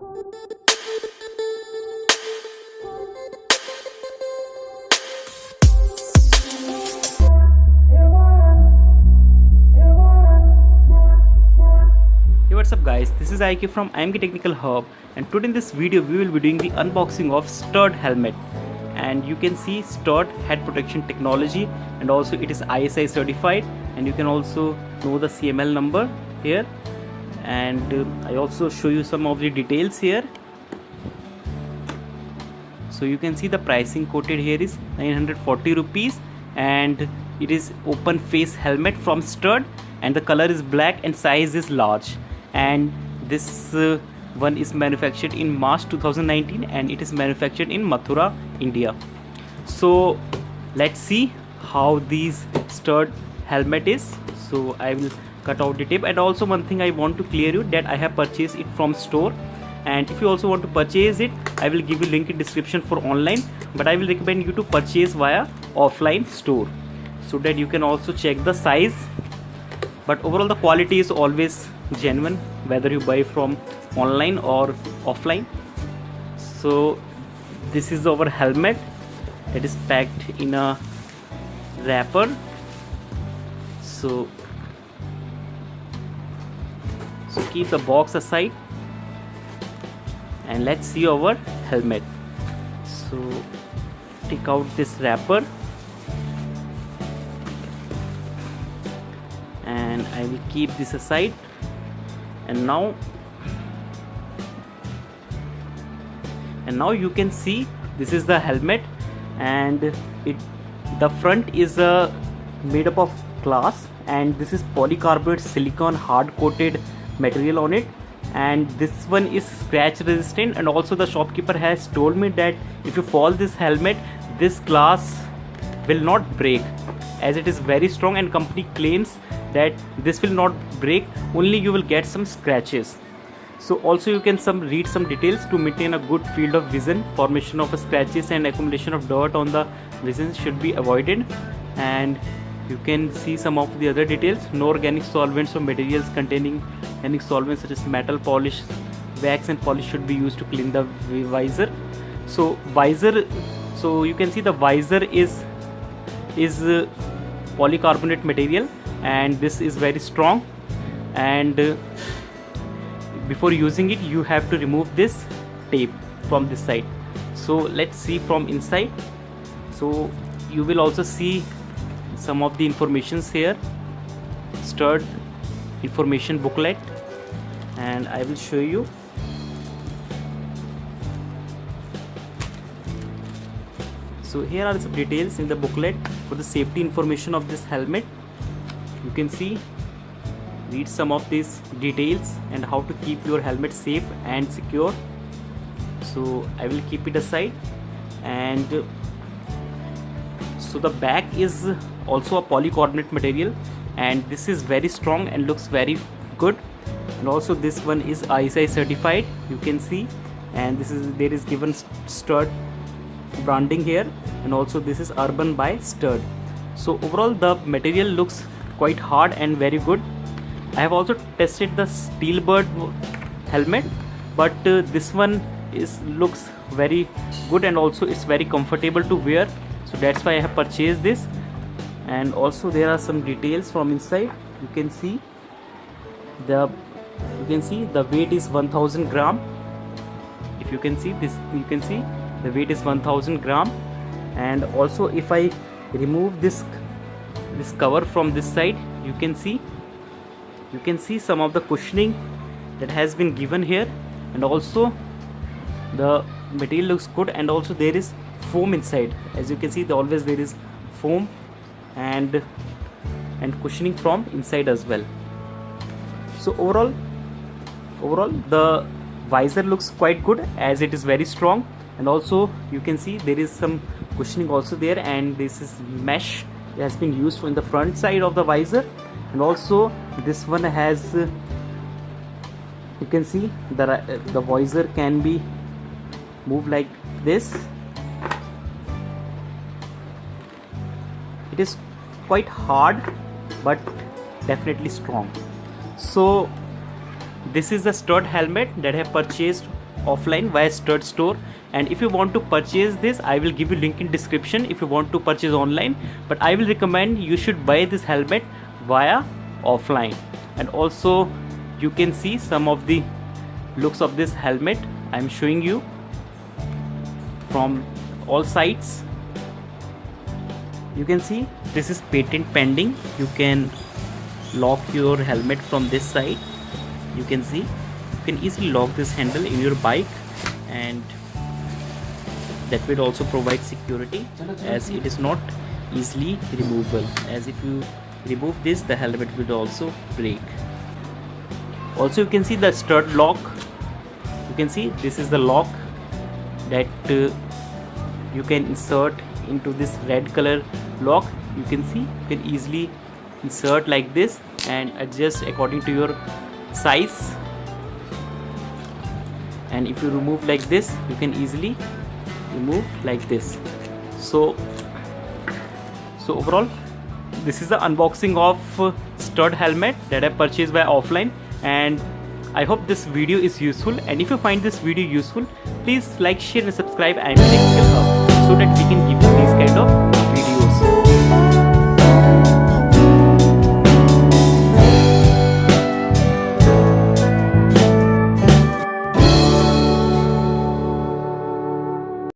Hey, what's up guys, this is IK from IMK Technical Hub, and today in this video we will be doing the unboxing of Studds helmet. And you can see Studds head protection technology, and also it is ISI certified, and you can also know the CML number here. And I also show you some of the details here. So you can see the pricing quoted here is 940 rupees, and it is open face helmet from Studds, and the color is black and size is large. And this one is manufactured in March 2019, and it is manufactured in Mathura, India. So let's see how these Studds helmet is. So I will cut out the tape, and also one thing I want to clear you that I have purchased it from store, and if you also want to purchase it, I will give you link in description for online, but I will recommend you to purchase via offline store so that you can also check the size. But overall the quality is always genuine whether you buy from online or offline. So this is our helmet. It is packed in a wrapper. So keep the box aside and let's see our helmet. So take out this wrapper, and I will keep this aside. And now you can see this is the helmet, and the front is made up of glass, and this is polycarbonate silicone hard coated material on it, and this one is scratch resistant. And also the shopkeeper has told me that if you fall this helmet, this glass will not break, as it is very strong, and company claims that this will not break, only you will get some scratches. So also you can read some details to maintain a good field of vision. Formation of scratches and accumulation of dirt on the vision should be avoided. And you can see some of the other details. No organic solvents or materials containing organic solvents such as metal polish, wax and polish should be used to clean the visor. So you can see the visor is polycarbonate material, and this is very strong. And before using it, you have to remove this tape from this side. So let's see from inside. So you will also see some of the informations here. Studds information booklet, and I will show you. So here are some details in the booklet for the safety information of this helmet. You can see, read some of these details and how to keep your helmet safe and secure. So I will keep it aside. And so the back is also a polycarbonate material, and this is very strong and looks very good. And also this one is ISI certified, you can see, and there is given Studds branding here, and also this is urban by Studds. So overall the material looks quite hard and very good. I have also tested the Steelbird helmet, but this one looks very good, and also it's very comfortable to wear, so that's why I have purchased this. And also there are some details from inside. You can see the weight is 1000 gram. If you can see this, you can see the weight is 1000 gram. And also if I remove this cover from this side, you can see some of the cushioning that has been given here, and also the material looks good. And also there is foam inside, as you can see, always there is foam and cushioning from inside as well. So overall the visor looks quite good, as it is very strong. And also you can see there is some cushioning also there, and this is mesh that has been used in the front side of the visor. And also this one has, you can see the visor can be moved like this. It is quite hard but definitely strong. So this is the Studds helmet that I have purchased offline via Studds store. And if you want to purchase this, I will give you link in description if you want to purchase online, but I will recommend you should buy this helmet via offline. And also you can see some of the looks of this helmet. I am showing you from all sides. You can see this is patent pending. You can lock your helmet from this side. You can see you can easily lock this handle in your bike, and that will also provide security as it is not easily removable, as if you remove this the helmet will also break. Also you can see the stud lock. You can see this is the lock that you can insert into this red color lock. You can see you can easily insert like this and adjust according to your size, and if you remove like this you can easily remove like this. So overall this is the unboxing of stud helmet that I purchased by offline, and I hope this video is useful. And if you find this video useful, please like, share and subscribe and click the bell so that we can give you these kind of